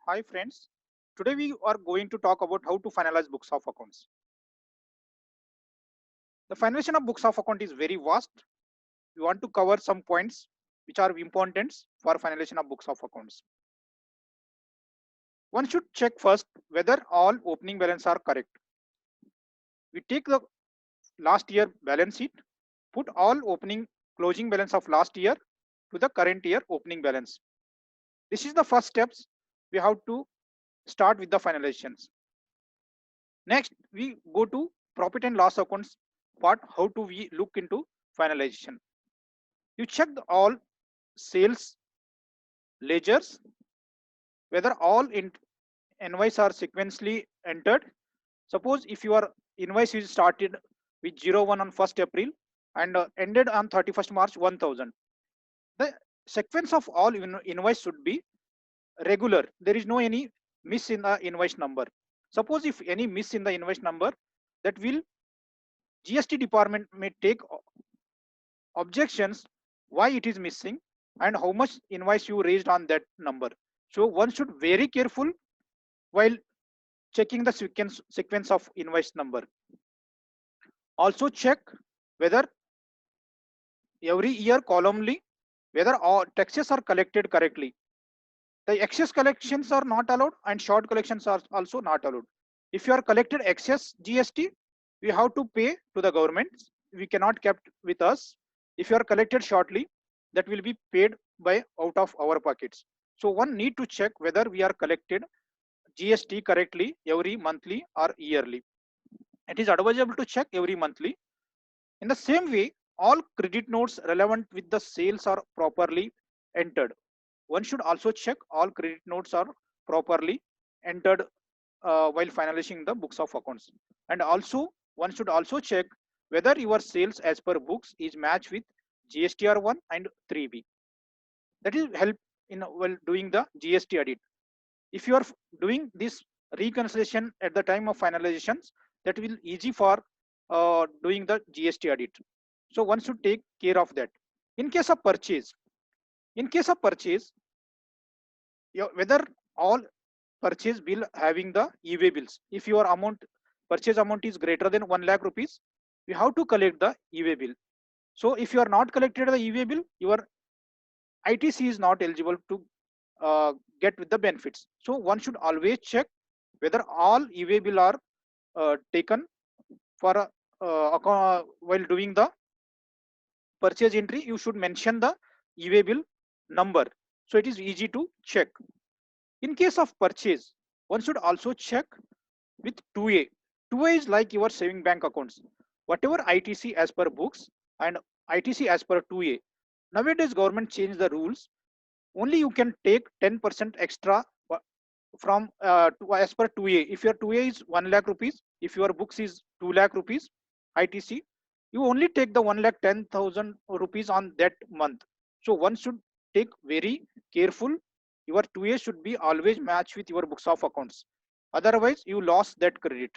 Hi friends, today we are going to talk about how to finalize books of accounts. The finalization of books of account is very vast. We want to cover some points which are important for finalization of books of accounts. One should check first whether all opening balance are correct. We take the last year balance sheet, put all opening closing balance of last year to the current year opening balance. This is the first steps we have to start with the finalizations. Next, we go to profit and loss accounts part. How do we look into finalization? You check all sales ledgers, whether all invoice are sequentially entered. Suppose if your invoice is started with 01 on 1st April and ended on 31st March 1000. The sequence of all invoice should be regular. There is no any miss in the invoice number. Suppose if any miss in the invoice number, that will GST department may take objections why it is missing and how much invoice you raised on that number. So one should very careful while checking the sequence of invoice number. Also check whether every year columnly whether all taxes are collected correctly. The excess collections are not allowed and short collections are also not allowed. If you are collected excess GST, we have to pay to the government. We cannot kept with us. If you are collected shortly, that will be paid by out of our pockets. So one need to check whether we are collected GST correctly every monthly or yearly. It is advisable to check every monthly. In the same way, all credit notes relevant with the sales are properly entered. One should also check all credit notes are properly entered while finalizing the books of accounts. And also, one should also check whether your sales as per books is matched with GSTR1 and 3B. That is help in while doing the GST audit. If you are doing this reconciliation at the time of finalizations, that will easy for doing the GST audit. So one should take care of that. In case of purchase, in case of purchase, whether all purchase bill having the e-way bills. If your amount purchase amount is greater than 1 lakh rupees, you have to collect the e-way bill. So if you are not collected the e-way bill, your ITC is not eligible to get with the benefits. So one should always check whether all e-way bill are taken for while doing the purchase entry. You should mention the e-way bill number, so it is easy to check. In case of purchase, one should also check with 2A. 2A is like your saving bank accounts. Whatever ITC as per books and ITC as per 2A. Nowadays government changed the rules. Only you can take 10% extra from as per 2A. If your 2A is 1 lakh rupees, if your books is 2 lakh rupees ITC, you only take the 1 lakh 10,000 rupees on that month. So one should take very careful. Your 2A should be always matched with your books of accounts. Otherwise, you lost that credit.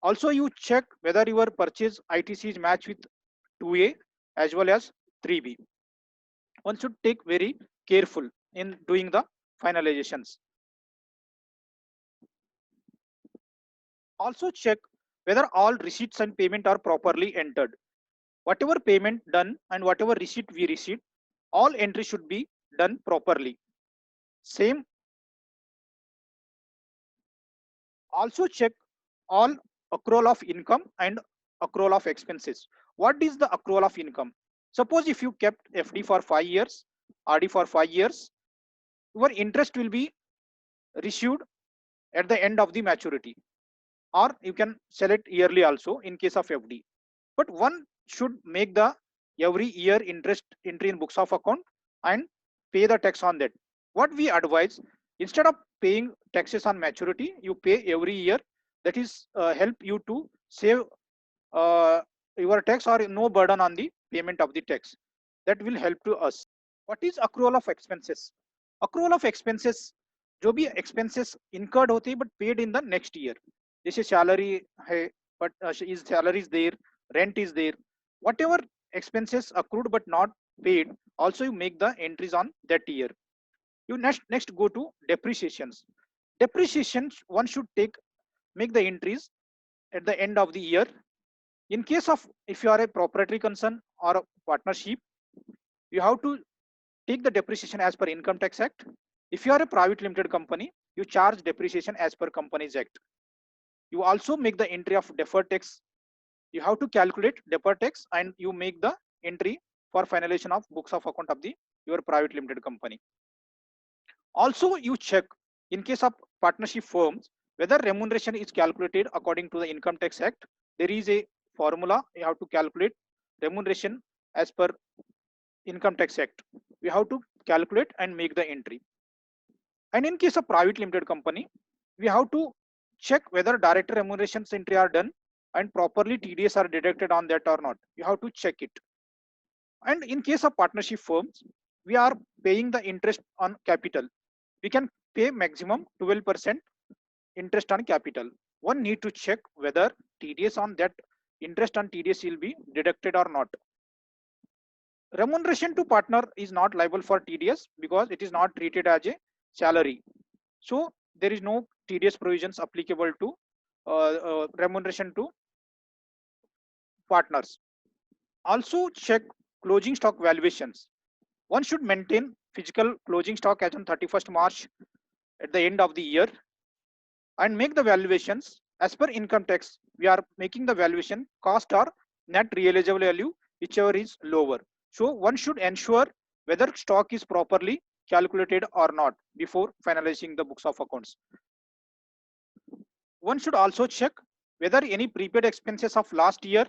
Also, you check whether your purchase ITC is matched with 2A as well as 3B. One should take very careful in doing the finalizations. Also check whether all receipts and payment are properly entered. Whatever payment done and whatever receipt we received, all entry should be done properly. Same. Also check all accrual of income and accrual of expenses. What is the accrual of income? Suppose if you kept FD for 5 years, RD for 5 years, your interest will be received at the end of the maturity, or you can sell it yearly also in case of FD. But one should make the every year interest entry in books of account and pay the tax on that. What we advise, instead of paying taxes on maturity, you pay every year. That is help you to save your tax or no burden on the payment of the tax. That will help to us. What is accrual of expenses? Accrual of expenses, जो भी expenses incurred होते हैं but paid in the next year. जैसे salary है but is salary is there, rent is there, whatever expenses accrued but not paid, also you make the entries on that year. You next go to depreciations. Depreciations one should make the entries at the end of the year. In case of if you are a proprietary concern or a partnership, you have to take the depreciation as per Income Tax Act. If you are a private limited company, you charge depreciation as per Companies Act. You also make the entry of deferred tax. You have to calculate deferred tax and you make the entry for finalization of books of account of the your private limited company. Also, you check in case of partnership firms whether remuneration is calculated according to the Income Tax Act. There is a formula you have to calculate remuneration as per Income Tax Act. We have to calculate and make the entry. And in case of private limited company, we have to check whether director remunerations entry are done and properly TDS are deducted on that or not. You have to check it. And in case of partnership firms, we are paying the interest on capital. We can pay maximum 12% interest on capital. One need to check whether TDS on that interest on TDS will be deducted or not. Remuneration to partner is not liable for TDS because it is not treated as a salary. So there is no TDS provisions applicable to remuneration to partners. Also check closing stock valuations. One should maintain physical closing stock as on 31st March at the end of the year and make the valuations as per income tax. We are making the valuation cost or net realizable value, whichever is lower. So one should ensure whether stock is properly calculated or not before finalizing the books of accounts. One should also check whether any prepaid expenses of last year,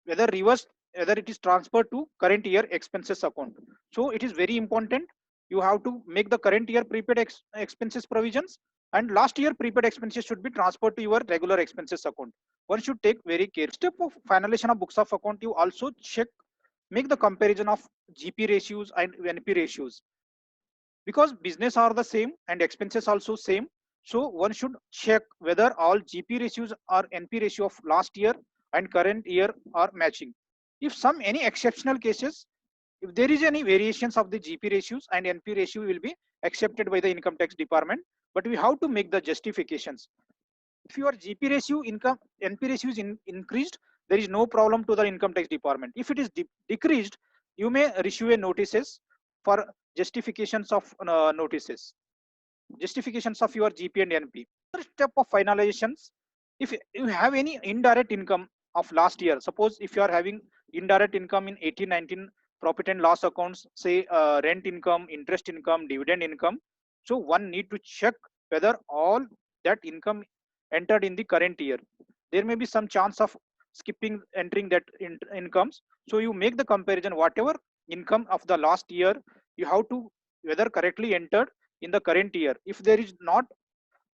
whether reversed, whether it is transferred to current year expenses account. So it is very important. You have to make the current year prepaid expenses provisions and last year prepaid expenses should be transferred to your regular expenses account. One should take very care. Step of finalization of books of account, you also check, make the comparison of GP ratios and NP ratios because business are the same and expenses also same. So one should check whether all GP ratios or NP ratio of last year and current year are matching. If any exceptional cases, if there is any variations of the GP ratios and NP ratio will be accepted by the income tax department, but we have to make the justifications. If your GP ratio NP ratio is increased, there is no problem to the income tax department. If it is decreased, you may issue a notices for justifications of justifications of your GP and NP. First step of finalizations, if you have any indirect income of last year, suppose if you are having indirect income in 18-19 profit and loss accounts, say rent income, interest income, dividend income, so one need to check whether all that income entered in the current year. There may be some chance of skipping entering that incomes, so you make the comparison whatever income of the last year you have to whether correctly entered in the current year. If there is not,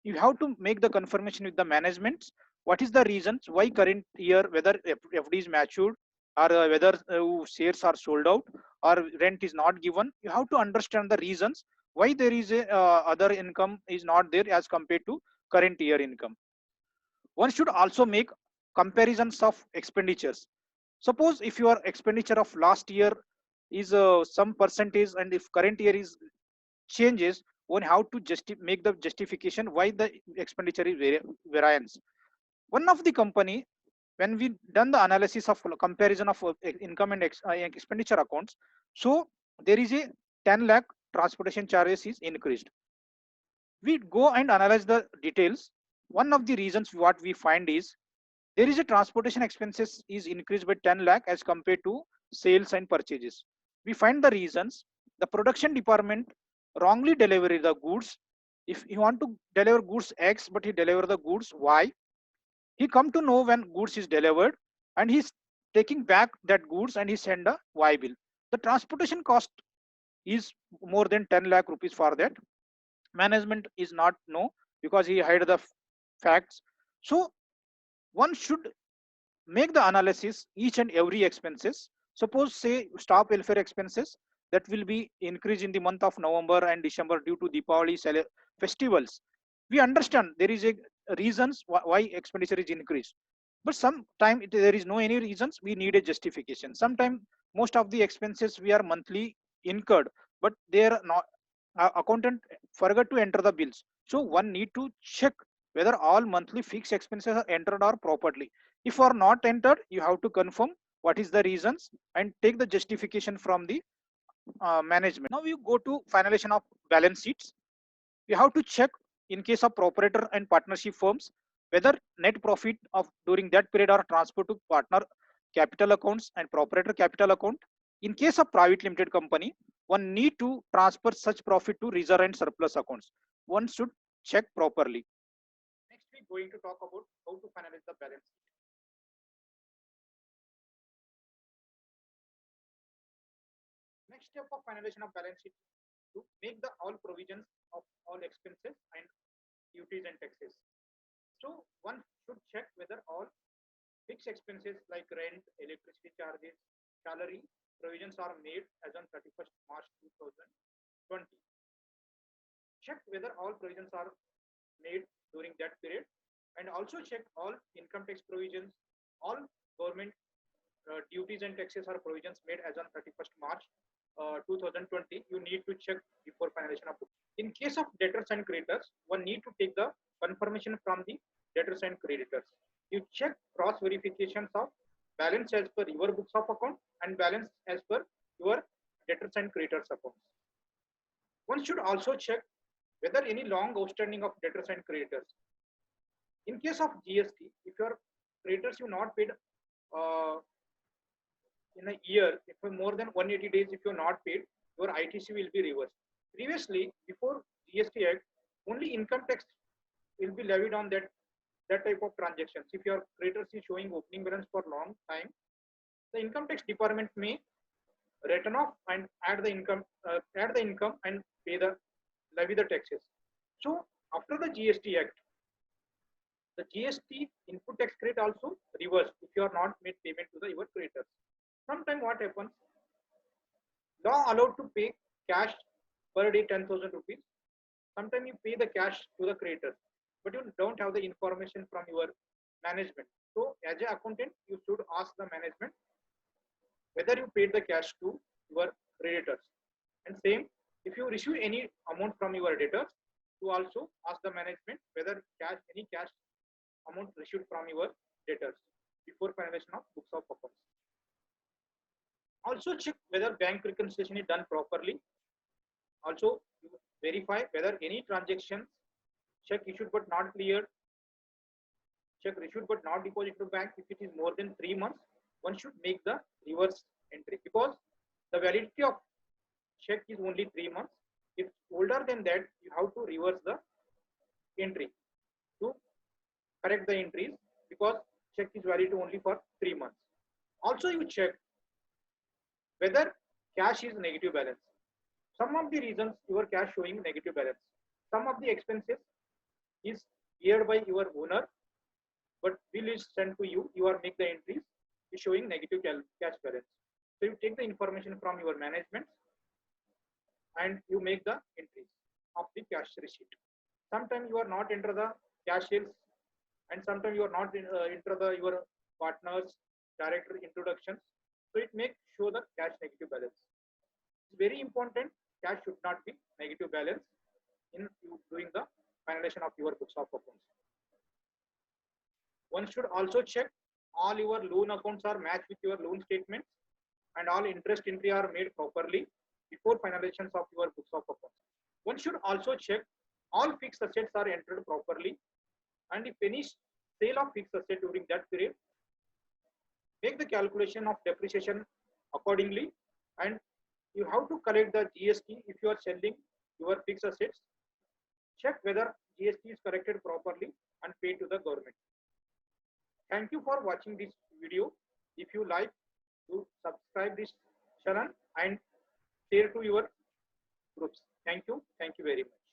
you have to make the confirmation with the management what is the reasons why current year whether FD is matured or whether shares are sold out or rent is not given. You have to understand the reasons why there is a other income is not there as compared to current year income. One should also make comparisons of expenditures. Suppose if your expenditure of last year is some percentage and if current year is changes, one how to make the justification why the expenditure is variance. One of the company, when we done the analysis of comparison of income and expenditure accounts, so there is a 10 lakh transportation charges is increased. We go and analyze the details. One of the reasons what we find is there is a transportation expenses is increased by 10 lakh as compared to sales and purchases. We find the reasons. The production department wrongly deliver the goods. If you want to deliver goods X but he deliver the goods Y, he come to know when goods is delivered and he's taking back that goods and he send a Y bill. The transportation cost is more than 10 lakh rupees for that. Management is not know because he hide the facts. So one should make the analysis each and every expenses. Suppose say staff welfare expenses that will be increased in the month of November and December due to Deepavali festivals. We understand there is a reasons why expenditure is increased, but sometime there is no any reasons. We need a justification. Sometimes most of the expenses we are monthly incurred, but they are not. accountant forgot to enter the bills. So one need to check whether all monthly fixed expenses are entered or properly. If are not entered, you have to confirm what is the reasons and take the justification from the management. Now you go to finalization of balance sheets. You have to check in case of proprietor and partnership firms whether net profit of during that period are transferred to partner capital accounts and proprietor capital account. In case of private limited company, one need to transfer such profit to reserve and surplus accounts. One should check properly. Next, we're going to talk about how to finalize the balance sheet. Next step of finalization of balance sheet to make the all provisions of all expenses and duties and taxes. So one should check whether all fixed expenses like rent, electricity charges, salary provisions are made as on 31st March 2020. Check whether all provisions are made during that period, and also check all income tax provisions, all government duties and taxes or provisions made as on 31st March 2020. You need to check before finalization of book. In case of debtors and creditors, one need to take the confirmation from the debtors and creditors. You check cross verifications of balance as per your books of account and balance as per your debtors and creditors accounts. One should also check whether any long outstanding of debtors and creditors. In case of GST, if your creditors you not paid in a year, if for more than 180 days, if you're not paid, your ITC will be reversed. Previously, before GST Act, only income tax will be levied on that type of transactions. If your creditors is showing opening balance for long time, the income tax department may return off and add the income and pay the levy the taxes. So after the GST Act, the GST input tax credit also reversed if you are not made payment to the your creditors. Sometimes what happens, law allowed to pay cash per day 10,000 rupees. Sometimes you pay the cash to the creditors, but you don't have the information from your management. So as an accountant, you should ask the management whether you paid the cash to your creditors. And same, if you receive any amount from your debtors, you also ask the management whether any cash amount received from your debtors before finalization of books of accounts. Also check whether bank reconciliation is done properly. Also verify whether any transactions, check issued but not cleared, check issued but not deposited to bank. If it is more than 3 months, one should make the reverse entry, because the validity of check is only 3 months. If older than that, you have to reverse the entry to correct the entries, because check is valid only for 3 months. Also you check whether cash is negative balance. Some of the reasons your cash showing negative balance. Some of the expenses is beared by your owner, but bill is sent to you. You are make the entries is showing negative cash balance. So you take the information from your management and you make the entries of the cash receipt. Sometimes you are not enter the cash sales, and sometimes you are not enter the your partners director introductions. So it makes show the cash negative balance. It's very important. Cash should not be negative balance in doing the finalization of your books of accounts. One should also check all your loan accounts are matched with your loan statements, and all interest entry are made properly before finalizations of your books of accounts. One should also check all fixed assets are entered properly, and if any sale of fixed asset during that period, make the calculation of depreciation accordingly, and you have to collect the GST if you are selling your fixed assets. Check whether GST is corrected properly and paid to the government. Thank you for watching this video. If you like, to subscribe this channel and share to your groups. Thank you very much.